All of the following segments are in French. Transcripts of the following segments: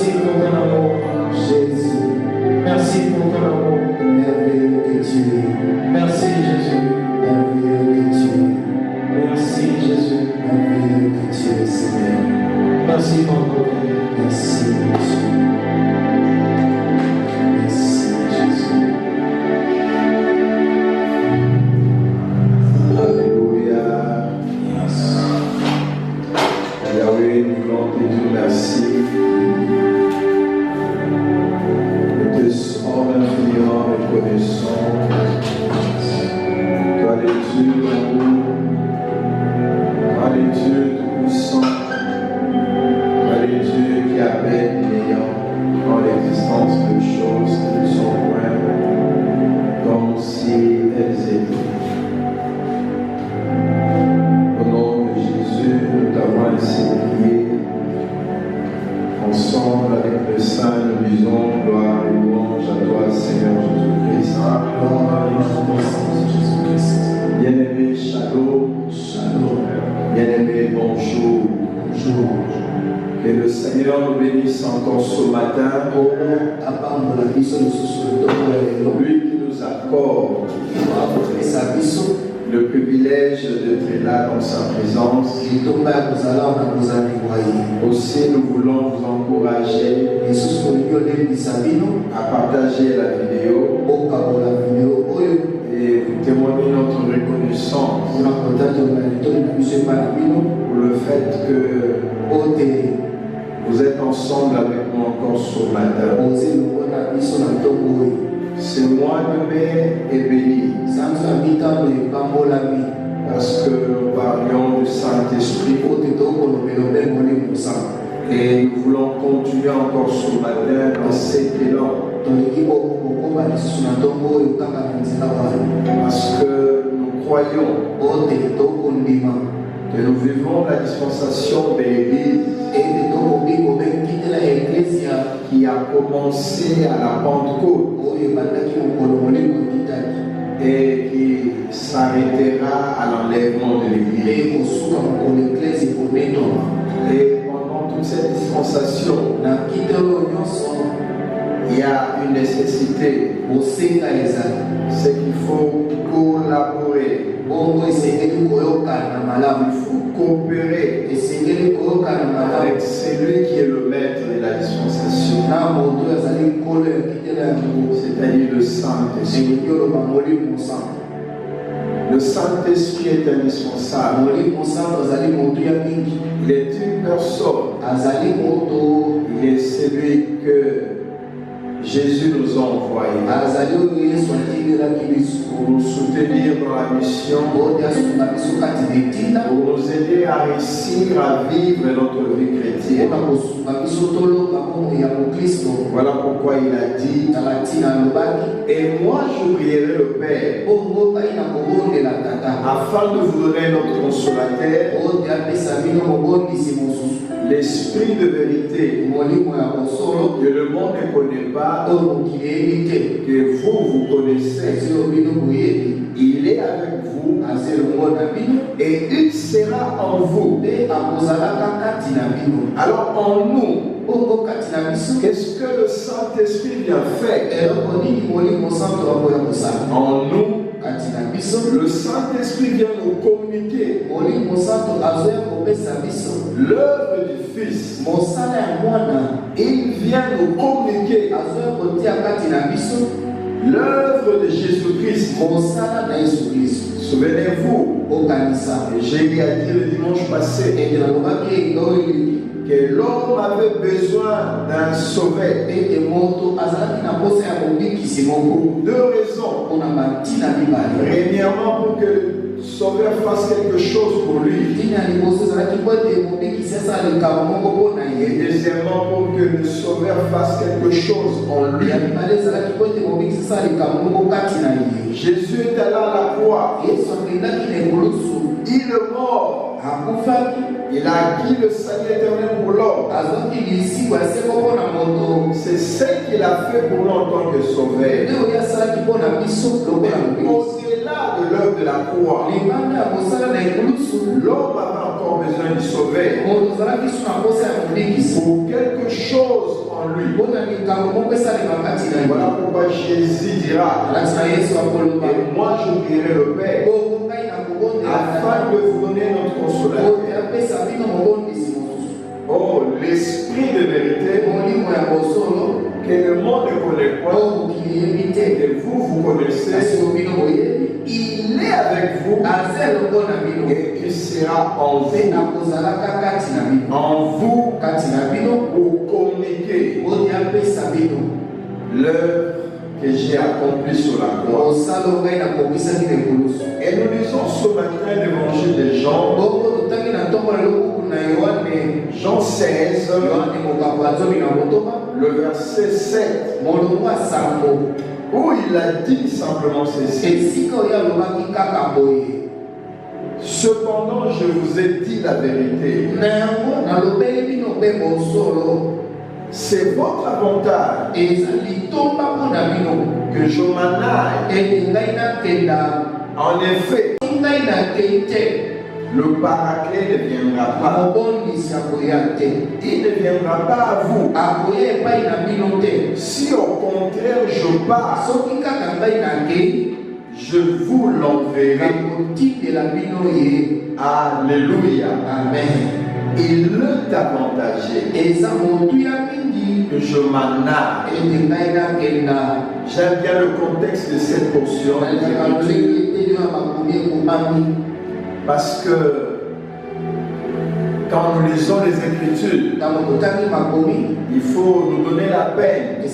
Merci pour ton amour, Jésus. Merci pour ton amour. Merveilleux que tu es. Merci, Jésus. Merveilleux que tu es. Merci, Jésus. Merveilleux que tu es, Seigneur. Merci, mon Père. Merci, Jésus. Merci, Jésus. Alléluia. Yes. Yahweh, nous voulons te dire merci. Nous te sommes infiniment reconnaissants. Toi, le Dieu d'amour, toi, le Dieu tout-puissant, toi, le Dieu qui appelle l'ayant dans l'existence de choses qui ne sont point comme si elles étaient. Au nom de Jésus, nous t'avons ainsi prié. Ensemble avec le Saint, nous disons gloire et louange à toi, Seigneur Jésus-Christ. Gloire et louange à Jésus-Christ. Bien-aimé, shalom. Shalom. Bien-aimé, bonjour. Bonjour. Que le Seigneur nous bénisse encore ce matin. Lui qui nous accorde le privilège d'être là dans sa présence. Aussi, nous voulons vous encourager à partager la vidéo et vous témoigner notre reconnaissance pour le fait que vous êtes ensemble avec moi encore ce matin. Ce mois de mai est béni parce que nous parlions du Saint-Esprit et nous voulons continuer encore ce matin dans cet élan parce que nous croyons que nous vivons la dispensation de l'Église qui a commencé à la Pentecôte et qui s'arrêtera à l'enlèvement de l'Église. Et pendant toute cette dispensation, il y a une nécessité, c'est qu'il faut collaborer, il faut coopérer avec celui qui est le maître de la dispensation, c'est-à-dire le Saint-Esprit. Le Saint-Esprit est indispensable. Il est une personne. Il est celui que Jésus nous a envoyé pour nous soutenir dans la mission, pour nous aider à réussir à vivre notre vie chrétienne. Voilà pourquoi il a dit: et moi je prierai le Père afin de vous donner notre consolateur, l'Esprit de vérité que le monde ne connaît pas, que vous connaissez. Il est avec vous et il sera en vous. Alors en nous, qu'est-ce que le Saint-Esprit vient faire? En nous, le Saint-Esprit vient nous communiquer l'œuvre du Fils. Il vient nous communiquer l'œuvre de Jésus-Christ. Souvenez-vous, j'ai dit le dimanche passé que l'homme avait besoin d'un sauveur pour deux raisons. Premièrement, pour que le sauveur fasse quelque chose pour lui. Et deuxièmement, pour que le sauveur fasse quelque chose en lui. Jésus est allé à la croix. Il est mort. Il a acquis le salut éternel pour l'homme. C'est ce qu'il a fait pour nous en tant que sauveur. Au-delà de l'œuvre de la croix, l'homme avait encore besoin du sauveur pour quelque chose en en lui. Voilà pourquoi Jésus dira, et moi je prierai le Père, afin de vous donner notre consolateur. Oh, l'esprit de vérité, que le monde ne connaît pas, que vous connaissez, il est avec vous et il sera en vous. En vous, pour communiquer l'œuvre que j'ai accomplie sur la croix. Et nous lisons ce matin l'évangile de Jean. Jean 16, le verset 7, où il a dit simplement ceci. Cependant, je vous ai dit la vérité. C'est votre avantage que je m'en aille. En effet, le paraclet ne viendra pas. Il ne viendra pas à vous. Si au contraire je pars, je vous l'enverrai. Alléluia. Amen. Il est avantagé que je m'en aille. J'aime bien le contexte de cette portion. Parce que quand nous lisons les Écritures, il faut nous donner la peine de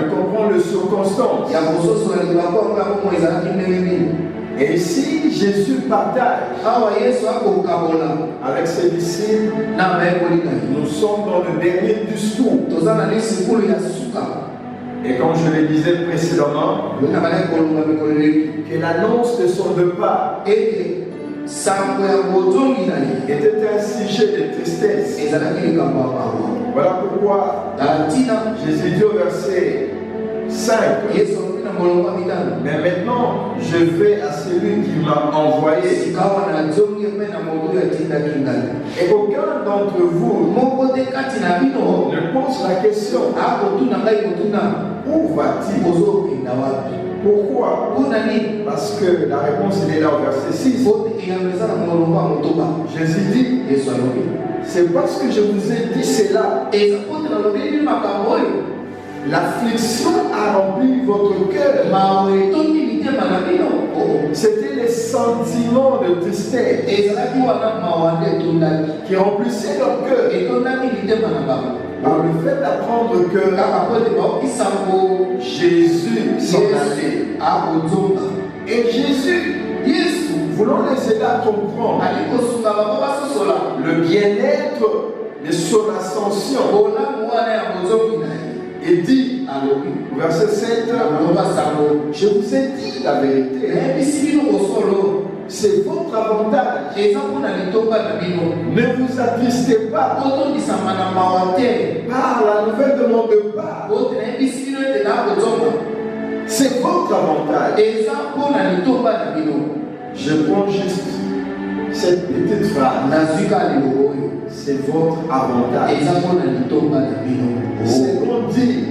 comprendre les circonstances. Et ici, Jésus partage avec ses disciples. Nous sommes dans le dernier discours. Et comme je le disais précédemment, que l'annonce de son départ était un sujet de tristesse. Voilà pourquoi Jésus dit au verset 5, mais maintenant je vais à celui qui m'a envoyé. Et aucun d'entre vous ne pose la question, où va-t-il? Pourquoi? Parce que la réponse est là au verset 6. Jésus dit, c'est parce que je vous ai dit cela. L'affliction a rempli votre cœur. C'était les sentiments de tristesse qui remplissaient leur cœur par le fait d'apprendre que Jésus s'en allait. Et Jésus, voulant les aider à comprendre le bien-être de son ascension, et dit, au verset 7, je vous ai dit la vérité. C'est votre avantage. Ne vous attristez pas par la nouvelle de mon départ. C'est votre avantage. Je prends juste cette petite phrase. C'est votre avantage. C'est qu'on dit,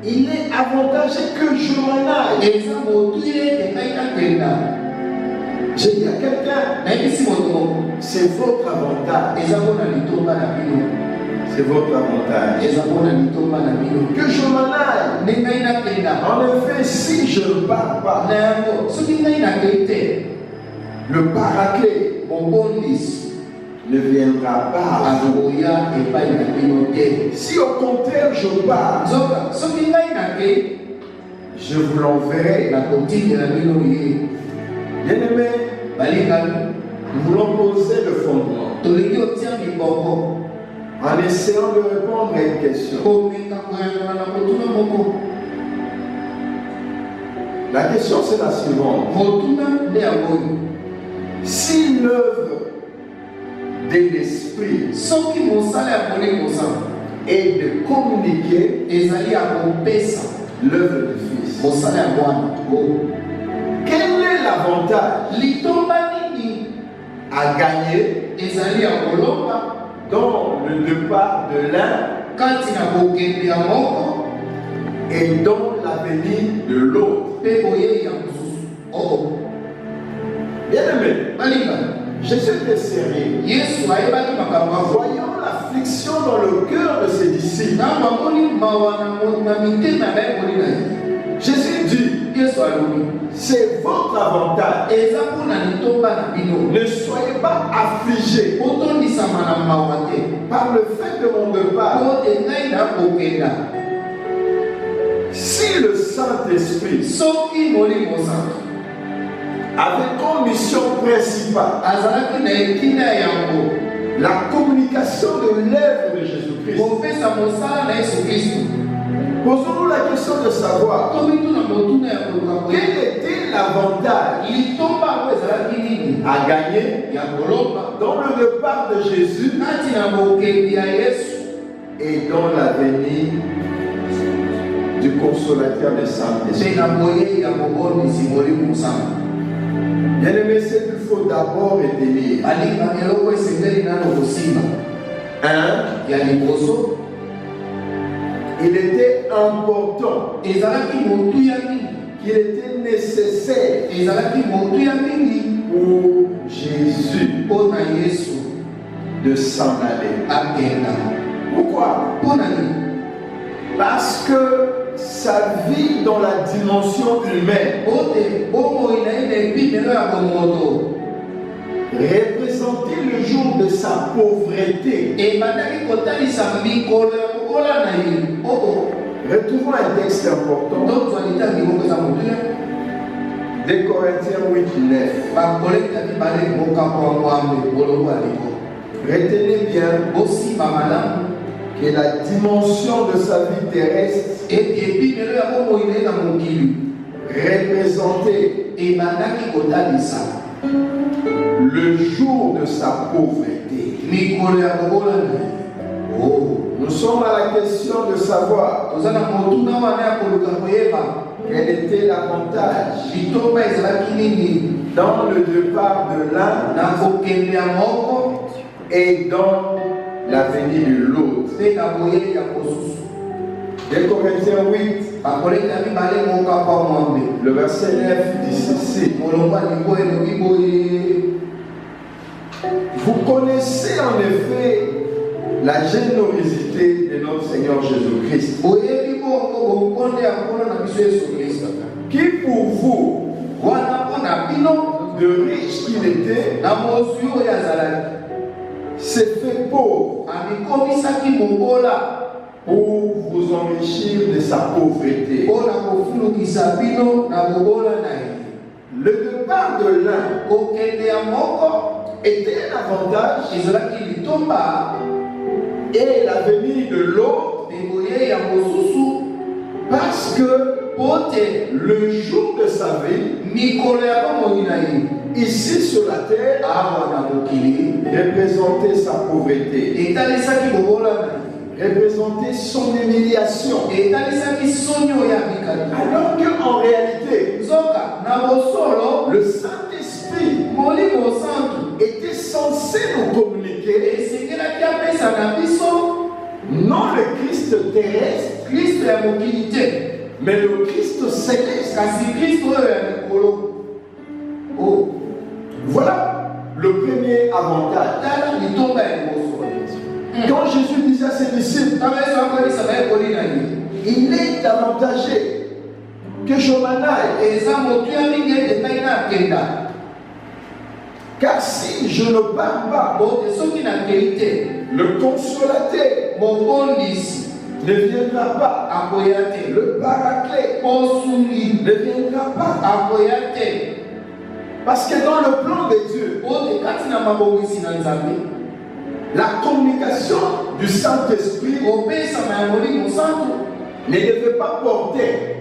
il est avantagé que je m'en aille. J'ai dit à quelqu'un, c'est votre avantage. C'est votre avantage. Que je m'en aille. En effet, si je ne pars pas, le paraclet ne viendra pas à vous. Si au contraire je pars, je vous l'enverrai. Bien-aimé, nous voulons poser le fondement en essayant de répondre à une question. La question c'est la suivante. Si l'œuvre de l'esprit et de communiquer l'œuvre du Fils, quel est l'avantage à gagner dans le départ de l'un kati na kokende ya moko et dans la venue de l'autre. mpe boyei ya mosusu. Bien aimé, Balinga, Jésus était sérieux. Yesu ayebaki makambo yango. Voyons l'affliction dans le cœur de ses disciples. Na bamoni mawa na mitema bayeboli na ye. Jésus dit, Yesu alobi, c'est votre avantage. eza mpona litomba na bino. Ne soyez pas affligés Botondisama na mawa te. par le fait de mon départ. Po te ngai nakokenda. Si le Saint-Esprit Soki Molimo Santo avait comme mission principale azalaki na etina yango la communication de l'œuvre de Jésus-Christ, kopesa mosala na Yesu Kristo, posons-nous la question de savoir tomituna motuna ya koluka quel koyeba était l'avantage litomba yango ezalaki nini à gagner ya kolomba dans le départ de Jésus kati na bokendi ya Yesu et dans la venue du consolateur de mpe Saint-Esprit. na boyei ya mobondisi Molimo Santo. Bien-aimé, ce qu'il faut d'abord retenir. Balinga, eloko esengeli nano kosimba ya liboso, Il était important, ezalaki motuya mingi, qu'il était nécessaire ezalaki motuya mingi pour Jésus mpo na Yesu de s'en aller. akenda. Pourquoi? Mpo na nini? Parce que sa vie dans la dimension humaine Ote bomoi na ye na epimelo ya bomoto représentait le jour de sa pauvreté. ebandaki kotalisa mikolo ya kokola na ye. Retrouvons un texte important. tozwa litangi moko eza motuya 2 Corinthiens 8, 9. bakoleka mibale mokambo ya mwambe bolongo ya liko. Retenez bien bosimba malamu que la dimension de sa vie terrestre eti epimelo ya bomoi na ye na mokili représentait ebandaki kotalisa le jour de sa pauvreté. mikolo ya kokola na ye. Nous sommes à la question de savoir toza na motuna wana ya koluka koyeba quel était l'avantage litomba ezalaki nini dans le départ de l'un na kokende ya moko et dans la venue de l'autre. mpe na boyei ya mosusu. 2 Corinthiens 8, bakoleka mibale mokambo ya mwambe le verset 9 dit ceci. molongo ya liko elobi boye. Vous connaissez en effet la générosité de notre Seigneur Jésus-Christ, boyebi bongo bokonde ya nkolo na biso Yesu Kristo, qui pour vous, wana mpo na bino de riche qu'il était, na mozwi oyo azalaki s'est fait pauvre amikomisaki mobola pour vous enrichir de sa pauvreté. mpo na kofulukisa bino na bobola na ye. Le départ de l'un kokende ya moko était un avantage ezalaki litomba et la venue de l'autre mpe boyei ya mosusu parce que mpo te le jour de sa vie, mikolo ya bomoi na ye ici sur la terre, awa na mokili représentait sa pauvreté, etalisaki bobola na ye, représentait son humiliation. etalisaki soni oyo ya mikali. Alors qu'en réalité, nzoka na bosolo le Saint-Esprit Molimo Santo était censé nous communiquer esengelaki apesa na biso non le Christ terrestre, Kristo ya mokili te, mais le Christ céleste. kasi Kristo oyo ya mikolo. Voilà le premier avantage. tala litomba ya liboso. Quand Jésus disait à ses disciples, Kama Yesu akolisa bayekoli na ye, il est avantagé que je m'en aille, eza motuya mingi ete ngai nakenda, car si je ne pars pas, bote soki nakei te le consolateur mobondisi ne viendra pas, akoya te, le paraclet posungi ne viendra pas. akoya te. Parce que dans le plan de Dieu, bote kati na mabongisi na Nzambe la communication du Saint-Esprit kopesama ya Molimo Santo ne devait pas porter,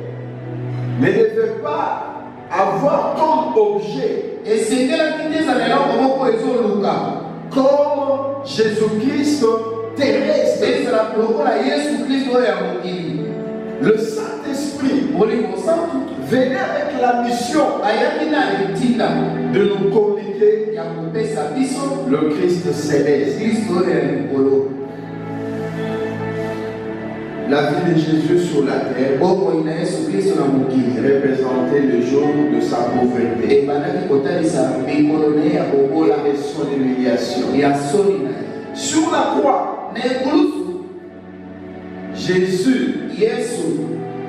ne devait pas avoir comme objet, esengelaki te ezala eloko moko ezoluka comme Jésus-Christ terrestre. ezala lokola Yesu Kristo oyo ya mokili. Le Saint-Esprit Molimo Santo venait avec la mission ayaki na etinda de nous communiquer ya kopesa biso le Christ céleste. Kristo oyo ya likolo. La vie de Jésus sur la terre représentait le jour de sa pauvreté et de son humiliation. Sur la croix, Jésus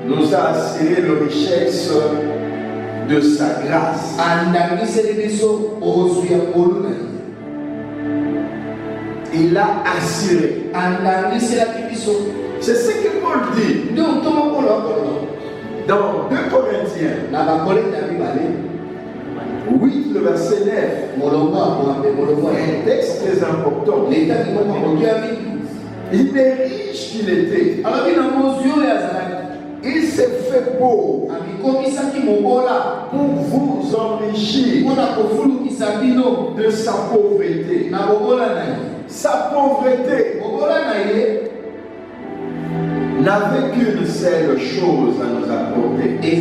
nous a assuré la richesse de sa grâce. Il l'a assuré. C'est ce que Paul dit dans 2 Corinthiens 8, le verset 9. Un texte très important. Il est riche qu'il était. Il s'est fait pauvre pour vous enrichir de sa pauvreté. Sa pauvreté n'avait qu'une seule chose à nous apporter: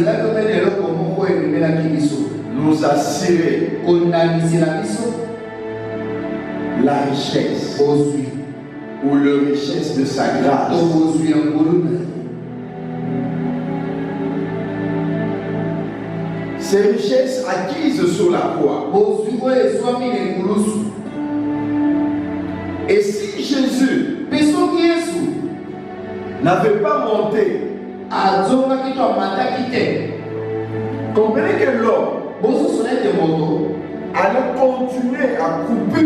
nous assurer la richesse ou la richesse de sa grâce. Ces richesses acquises sur la croix. Et si Jésus n'avait pas monté, comprenez que l'homme allait continuer à couper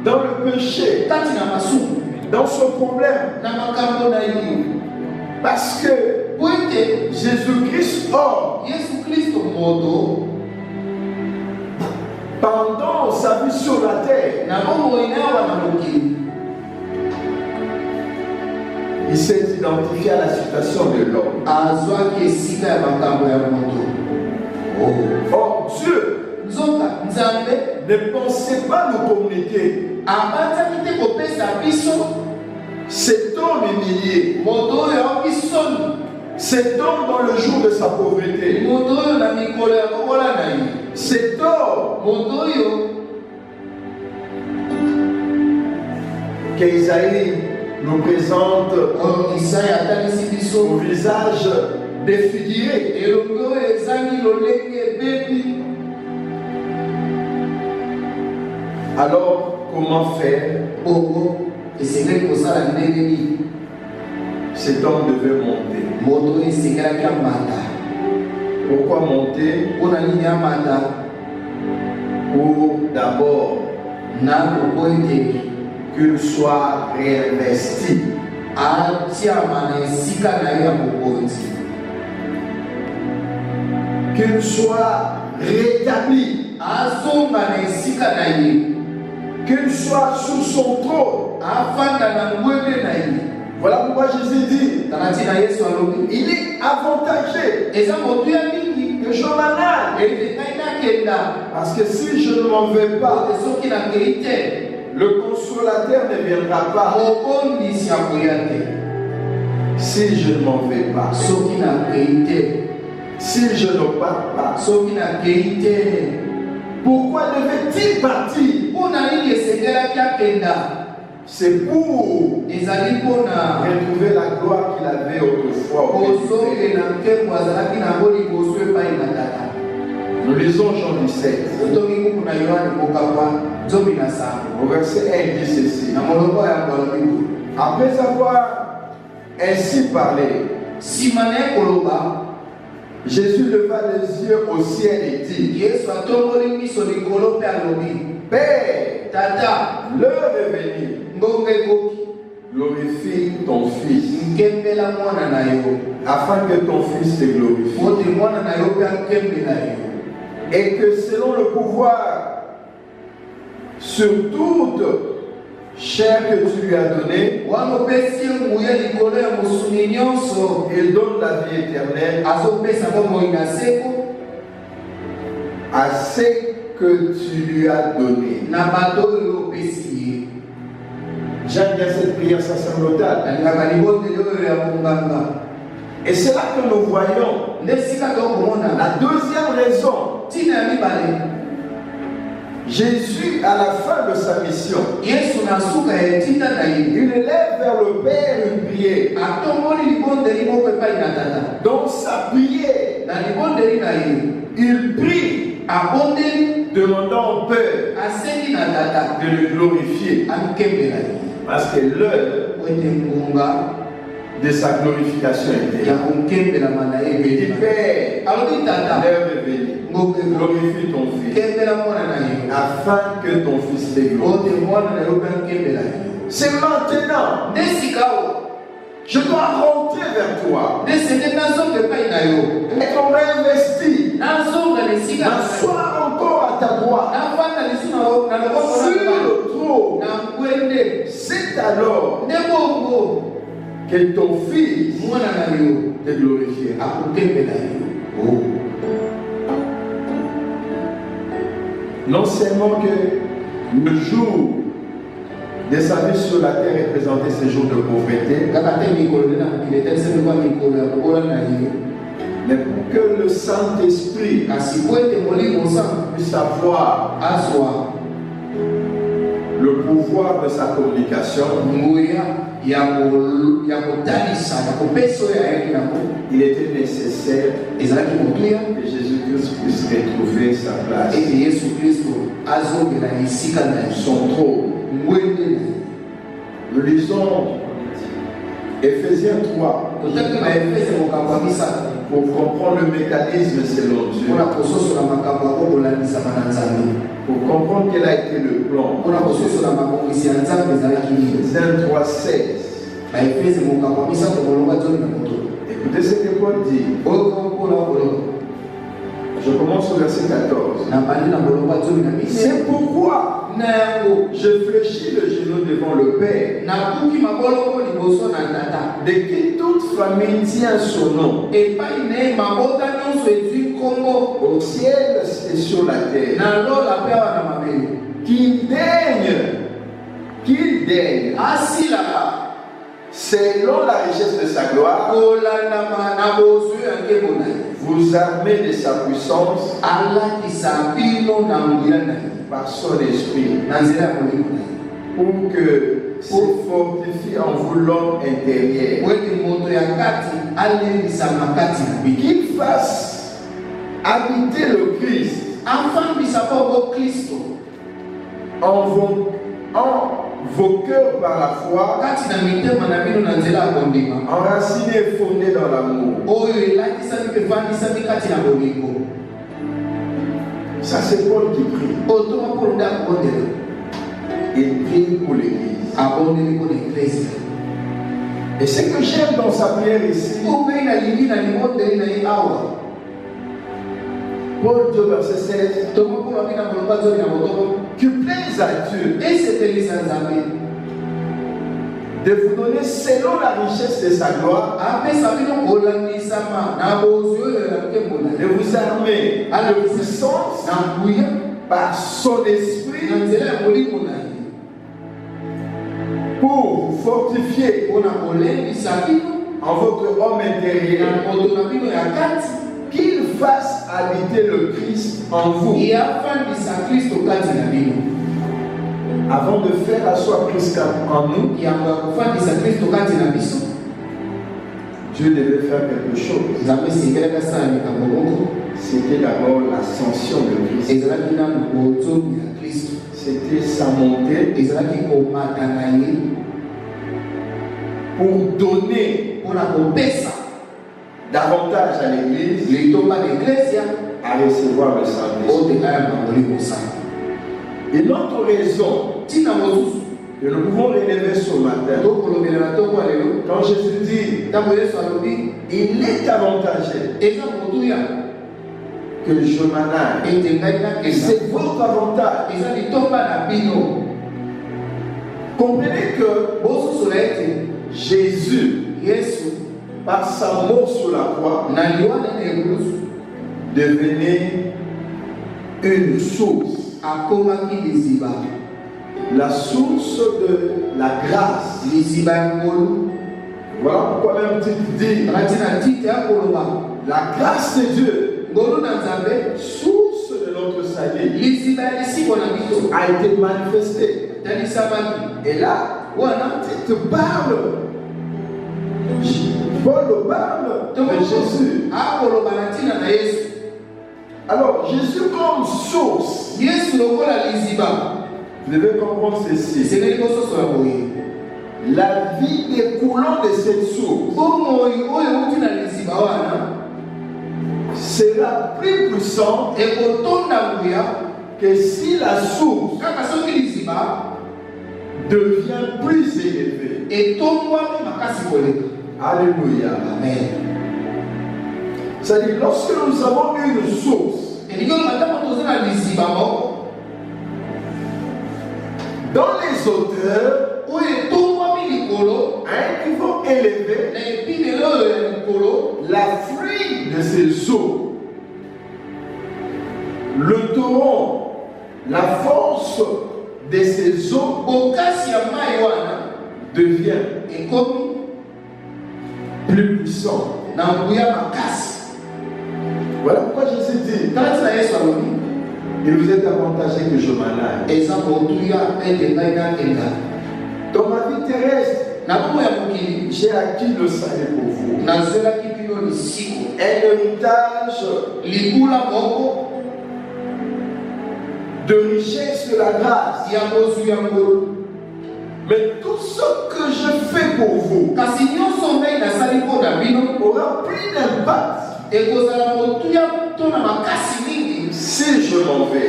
dans le péché, dans ce problème. Parce que Jésus-Christ, pendant sa vie sur la terre, il s'est identifié à la situation de l'homme. Or, Dieu ne pensait pas nous communiquer cet homme humilié, cet homme dans le jour de sa pauvreté, cet homme qu'Isaïe nous présente au visage défiguré. Alors, comment faire? Cet homme devait monter. Pourquoi monter? Pour d'abord qu'il soit réinvesti, qu'il soit rétabli, qu'il soit sous son trône. Voilà pourquoi Jésus dit il est avantagé que je m'en aille. Parce que si je ne m'en vais pas, le consolateur ne viendra pas. Si je ne m'en vais pas, si je ne pars pas, pourquoi devait-il partir? C'est pour retrouver la gloire qu'il avait autrefois. Nous lisons Jean 17. Au verset 1, il dit ceci: après avoir ainsi parlé, Jésus leva les yeux au ciel et dit: Père, l'heure est venue. Glorifie ton Fils, afin que ton Fils te glorifie. Et que selon le pouvoir sur toute chair que tu lui as donné, il donne la vie éternelle à ceux que tu lui as donné. J'aime bien cette prière sacerdotale. Et c'est là que nous voyons la deuxième raison. Jésus, à la fin de sa mission, Il élève vers le Père une prière. Dans sa prière, il prie, demandant au Père de le glorifier. Parce que l'heure de sa glorification était là. Il dit, Père, l'heure est venue. Glorifie ton Fils, afin que ton Fils t'ait glorifié. C'est maintenant. Je dois rentrer vers toi. Être réinvesti. M'asseoir encore à ta droite. Sur le trône. C'est alors que ton Fils te glorifiera. Non seulement que le jour de sa vie sur la terre représentait ce jour de pauvreté, mais pour que le Saint-Esprit puisse avoir le pouvoir de sa communication, il était nécessaire que Jésus-Christ puisse retrouver sa place, son trône. Nous lisons Ephésiens 3 pour comprendre le mécanisme selon Dieu, pour comprendre quel a été le plan. Ephésiens 3:16. Écoutez ce que Paul dit. Je commence au verset 14. C'est pourquoi je fléchis le genou devant le Père, de qui toute famille tient son nom, au ciel et sur la terre, qu'il daigne, selon la richesse de sa gloire, vous armez de sa puissance par son esprit, pour que se fortifie en vous l'homme intérieur, qu'il fasse habiter le Christ en vos cœurs par la foi, enracinés et fondés dans l'amour. Ça, c'est Paul qui prie. Il prie pour l'Église. Et ce que j'aime dans sa prière ici, Paul 2, verset 16, que plaise à Dieu de vous donner selon la richesse de sa gloire, de vous armer à la puissance par son esprit, pour vous fortifier en votre homme intérieur, qu'il fasse habiter le Christ en vous. Avant de faire asseoir Christ en nous, Dieu devait faire quelque chose. C'était d'abord l'ascension de Christ. C'était sa montée pour donner davantage à l'Église à recevoir le Saint-Esprit. Et notre raison que nous pouvons relever ce matin, quand Jésus dit il est avantagé que je m'en aille, c'est votre avantage. Comprenez que Jésus, par sa mort sur la croix, devenait une source. La source de la grâce. Voilà pourquoi même dit la grâce de Dieu, source de notre salut, a été manifestée Et là, tu te parles. Paul parle de Jésus. Alors, Jésus comme source. Vous devez comprendre ceci. La vie découlant de cette source sera plus puissante que si la source devient plus élevée. Alléluia. Amen. C'est-à-dire, lorsque nous avons une source, dans les hauteurs, à un niveau élevé, la fuite de ces eaux, le torrent, la force de ces eaux devient plus puissant. Voilà pourquoi Jésus dit, il vous est avantagé que je m'en aille. Dans ma vie terrestre, j'ai acquis le salut pour vous. Un héritage de richesse de la grâce. Mais tout ce que je fais pour vous aura plus d'impact si je m'en vais,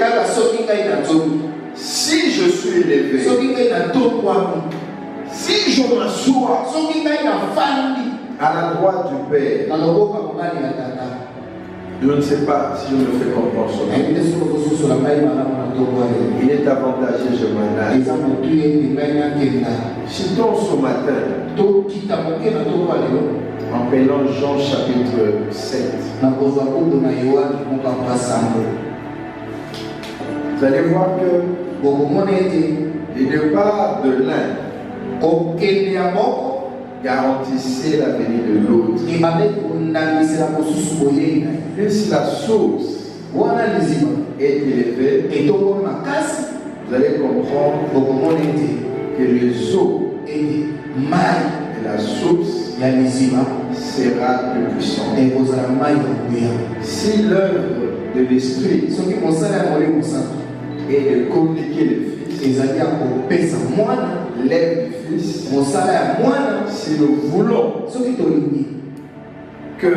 si je suis élevé, si je m'assois à la droite du Père. Je ne sais pas si je me fais comprendre cela. Il est avantagé, je m'en aille. Citons ce matin, en prenant Jean chapitre 7. Vous allez voir que le départ de l'un garantissait la venue de l'autre. Et si la source est élevée, vous allez comprendre que les eaux de la source sera plus puissante. Si l'œuvre de l'esprit est de communiquer le Fils, l'œuvre du Fils, si nous voulons que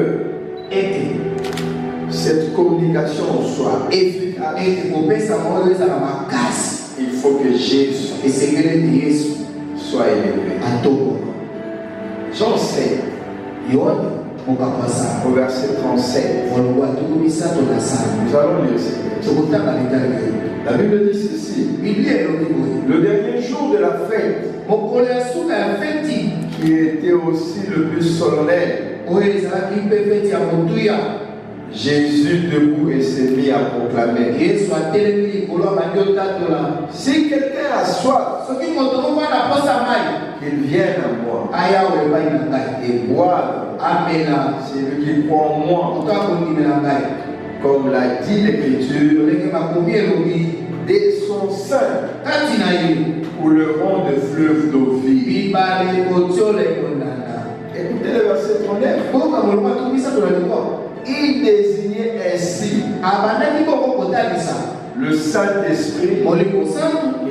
cette communication soit efficace, il faut que Jésus soit élevé. Jean 7, au verset 37. Nous allons lire ce texte. La Bible dit ceci. Le dernier jour de la fête, qui était aussi le plus solennel, Jésus debout et s'est mis à proclamer. Si quelqu'un a soif, qu'il vienne à moi et boive. C'est lui qui croit en moi. Comme l'a dit l'Écriture, dès son sein couleront des fleuves d'eau vive. Écoutez le verset 39. Il désignait ainsi le Saint-Esprit qui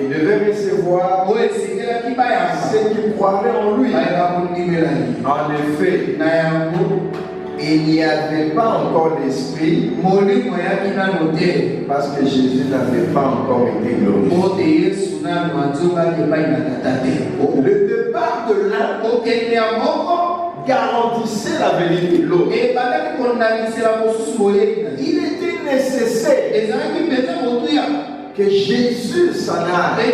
devait recevoir ceux qui croiraient en lui. En effet, il n'y avait pas encore l'Esprit parce que Jésus n'avait pas encore été glorifié. Le départ de l'un garantissait la venue de l'autre. Il était nécessaire que Jésus s'en aille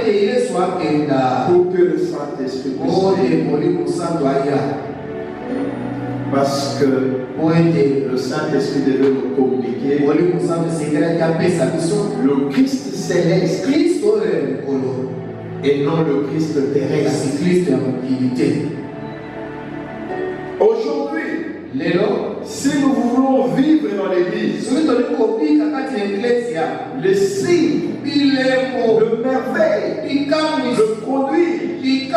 pour que le Saint-Esprit puisse venir. Parce que le Saint-Esprit devait nous communiquer le Christ céleste et non le Christ terrestre. Aujourd'hui, si nous voulons vivre dans l'Église, le signe le merveille, le produit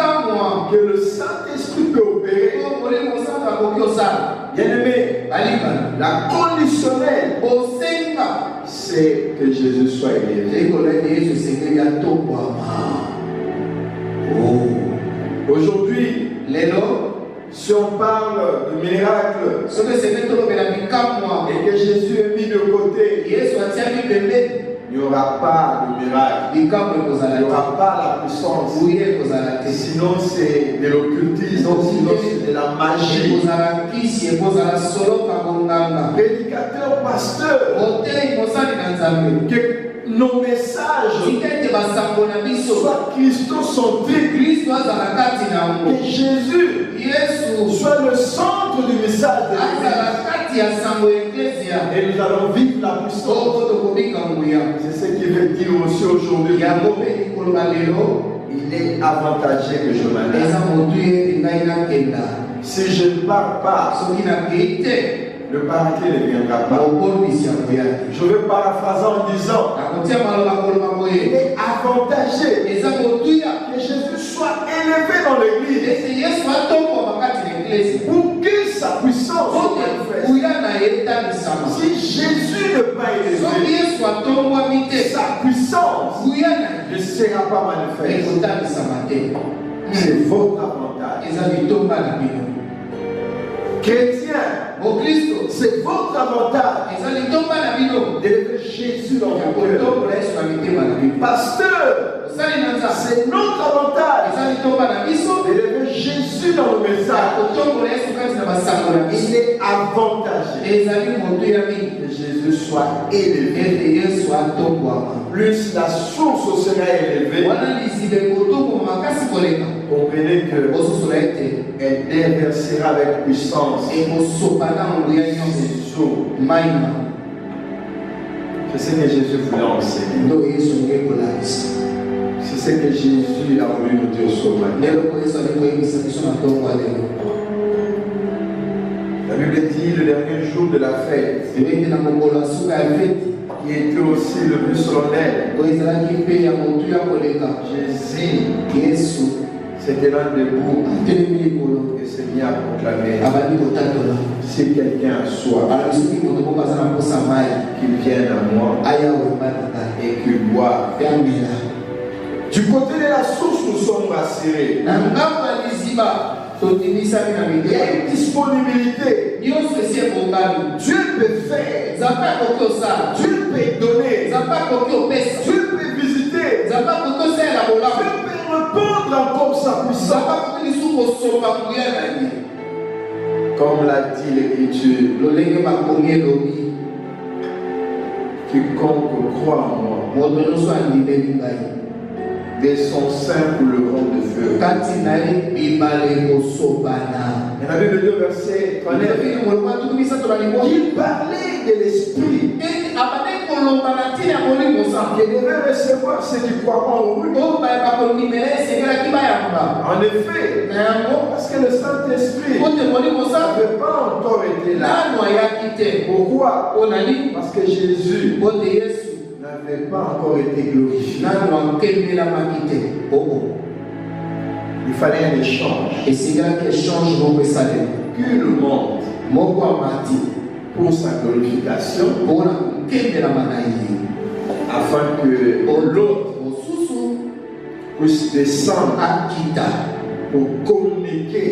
que le Saint-Esprit peut opérer. Bien-aimé, la conditionnelle, c'est que Jésus soit élevé. Aujourd'hui, si on parle de miracle et que Jésus est mis de côté, il n'y aura pas de miracle, il n'y aura pas la puissance. Sinon c'est de l'occultisme, sinon c'est de la magie. Prédicateur, pasteur, que nos messages soient christocentriques, que Jésus soit le centre du message de l'Église. Et nous allons vivre la puissance. C'est ce qui veut dire aussi aujourd'hui. Il est avantagé que je m'arrête. Si je ne pars pas, le paradis ne viendra pas. Je vais paraphraser en disant, il est avantagé que Jésus soit élevé dans l'Église pour que sa puissance soit manifeste. Si Jésus n'est pas élevé, sa puissance ne sera pas manifeste. C'est votre avantage. Chrétien, c'est votre avantage d'élever Jésus dans votre cœur. Pasteur, c'est notre avantage d'élever Jésus dans le message. Il est avantagé que Jésus soit élevé. Plus la source sera élevée, comprenez qu'elle déversera avec puissance. C'est ce que Jésus voulait enseigner. C'est ce que Jésus a voulu nous dire ce matin. La Bible dit le dernier jour de la fête, qui était aussi le plus solennel. Jésus s'était là debout et s'est mis à proclamer. Si quelqu'un a soif, qu'il vienne à moi et qu'il boive. Du côté de la source, nous sommes rassurés. Il y a une disponibilité. Dieu peut faire. Dieu peut donner. Dieu peut visiter. Dieu peut répandre encore sa puissance. Comme l'a dit l'Écriture, quiconque croit en moi, de son sein couleront de feu. Et la Bible dit au verset 39, il parlait de l'Esprit qui devait recevoir ceux qui croient en lui. En effet, parce que le Saint-Esprit n'avait pas encore été là. Pourquoi? Parce que Jésus n'avait pas encore été glorifié. Il fallait un échange. Qu'une monte pour sa glorification, afin que l'autre puisse descendre pour communiquer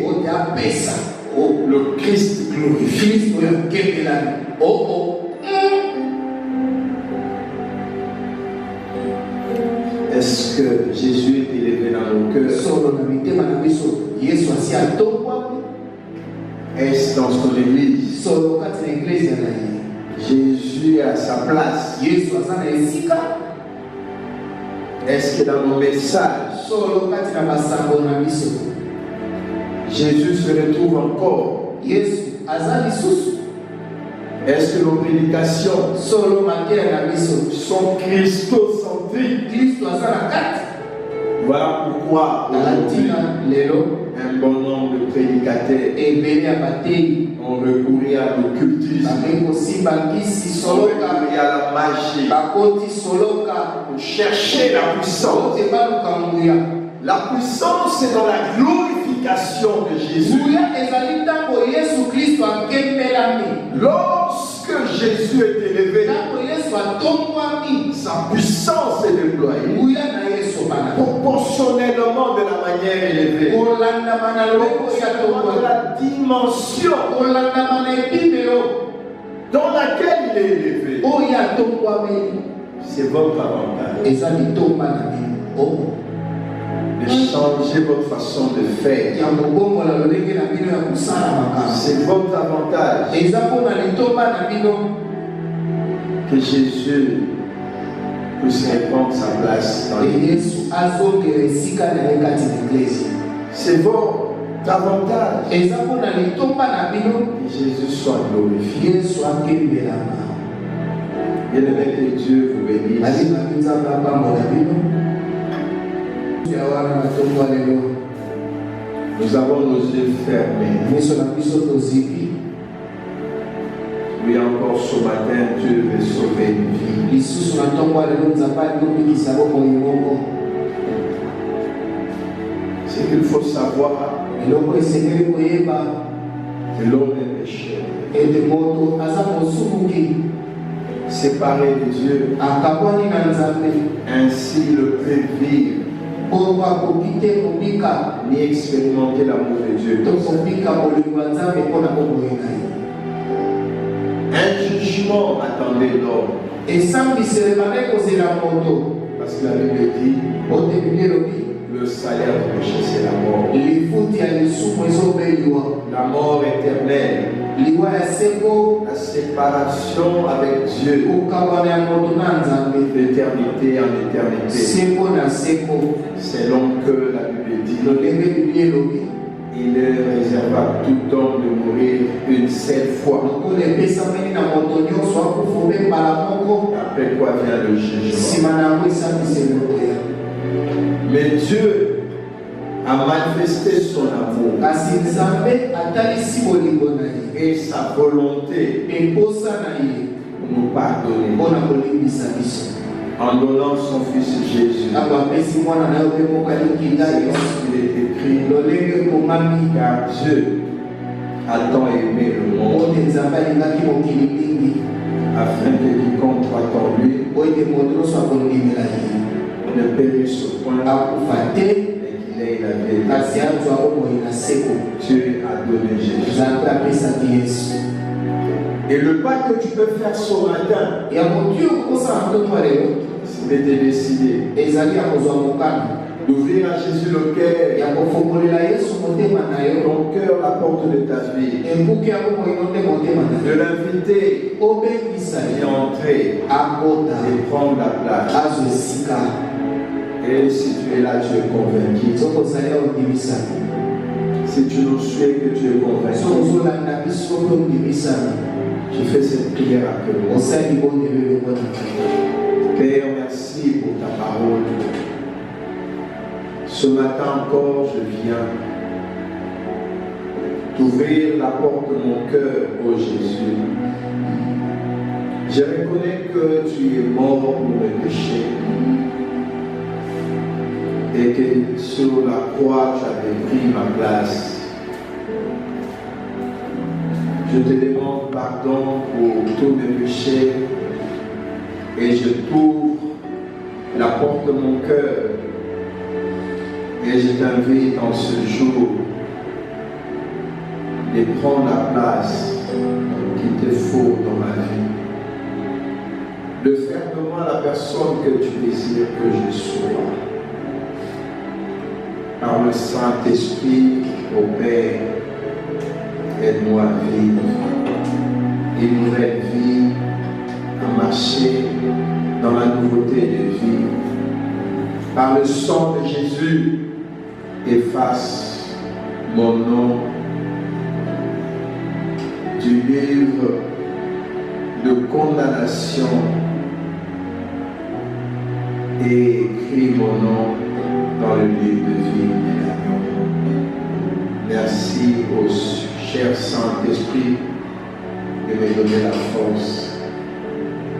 le Christ glorifié. Est-ce que Jésus est élevé dans nos cœurs? Est-ce dans son église? Jésus est à sa place. Est-ce que dans nos messages, Jésus se retrouve encore? Est-ce que nos prédications sont christocentriques? Voilà pourquoi aujourd'hui, un bon nombre de prédicateurs ont recouru à l'occultisme, ont recouru à la magie pour chercher la puissance. La puissance est dans la glorification de Jésus. Lorsque Jésus est élevé, sa puissance est déployée proportionnellement de la manière élevée, proportionnellement de la dimension dans laquelle il est élevé. C'est votre avantage de changer votre façon de faire. C'est votre avantage que Jésus puisse répondre sa place dans l'Église. C'est votre avantage que Jésus soit glorifié. Bien-aimé, que Dieu vous bénisse. Nous avons nos yeux fermés. Oui, encore ce matin, Dieu veut sauver une vie. Ce qu'il faut savoir, que l'homme est pécheur, séparé de Dieu, ainsi il ne peut vivre ni expérimenter l'amour de Dieu. Un jugement attendait l'homme. Parce que la Bible dit le salaire du péché, c'est la mort. La mort éternelle. La séparation avec Dieu d'éternité en éternité. C'est donc que la Bible dit il réserve à tout homme de mourir une seule fois. Après quoi vient le jugement. Mais Dieu a manifesté son amour et sa volonté pour nous pardonner en donnant son fils Jésus. Il est écrit car Dieu a tant aimé le monde afin que quiconque croit en lui ne périsse point mais qu'il ait la vie éternelle. Dieu a donné Jésus. Et le pas que tu peux faire ce matin, c'est de décider d'ouvrir à Jésus le cœur, ton cœur, la porte de ta vie, de l'inviter et entrer et prendre la place. Et si tu es là, tu es convaincu. Si tu nous suis et que tu es convaincu, tu fais cette prière à moi. Père, merci pour ta parole. Ce matin encore, je viens t'ouvrir la porte de mon cœur, ô Jésus. Je reconnais que tu es mort pour mes péchés et que sur la croix, tu avais pris ma place. Je te demande pardon pour tous mes péchés et je t'ouvre la porte de mon cœur et je t'invite en ce jour de prendre la place qu'il te faut dans ma vie, de faire de moi la personne que tu désires que je sois. Par le Saint-Esprit, au Père, aide-moi à vivre une nouvelle vie, à marcher dans la nouveauté de vie. Par le sang de Jésus, efface mon nom du livre de condamnation et écris mon nom dans le livre de vie. Merci au cher Saint-Esprit de me donner la force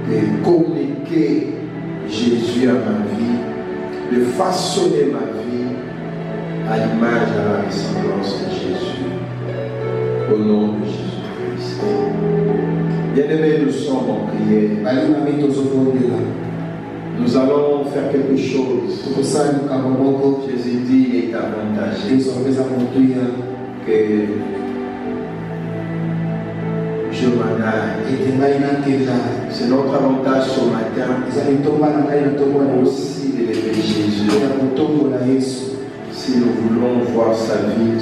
de communiquer Jésus à ma vie, de façonner ma vie à l'image, à la ressemblance de Jésus. Au nom de Jésus-Christ. Bien-aimés, nous sommes en prière. Nous allons faire quelque chose. Jésus dit, il est avantageux que je m'en aille. C'est notre avantage ce matin aussi d'élever Jésus. Si nous voulons voir sa vie,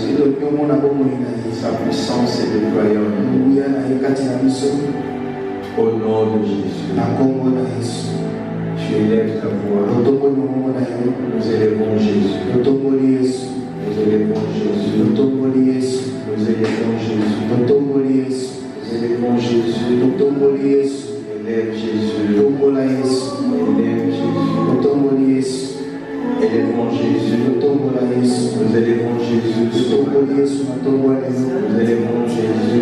sa puissance est déployée en nous. Au nom de Jésus. Tu élèves ta voix. Nous élevons Jésus. Nous élevons Jésus. Nous élevons Jésus. Nous élevons Jésus. Nous élevons Jésus. Élève Jésus. Élève Jésus. Élevons Jésus. Nous élevons Jésus. Nous élevons Jésus. Nous élevons Jésus.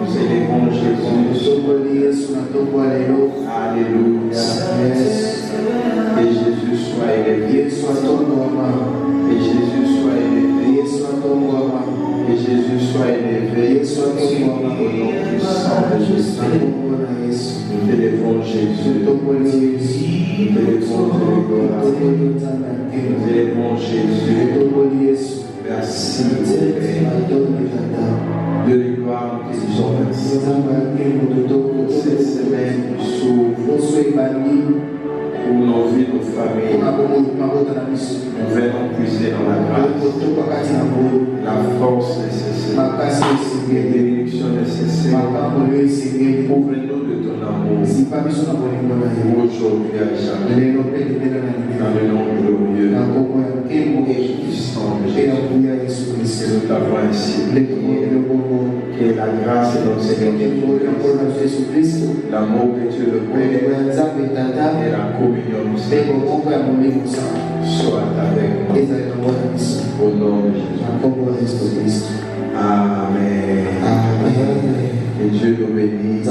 Nous élevons Jésus. Alléluia. Que Jésus soit élevé. Que Jésus soit élevé. Que Jésus soit élevé. Au nom puissant de Jésus. Nous élevons Jésus. Nous élevons Jésus. Merci de gloire, nous te disons merci. Cette semaine nous s'ouvre pour nos vies, nos familles. Nous venons puiser dans la grâce, la force nécessaire, les bénédictions nécessaires. Ouvre-nous de ton amour aujourd'hui à jamais. Dans le nom glorieux et puissant de Jésus. Que nous t'avons ainsi prié. Que la grâce de notre Seigneur Jésus-Christ, l'amour de Dieu le Père et la communion du Saint soit avec nous. Au nom de Jésus. Amen. Amen. Que Dieu nous bénisse.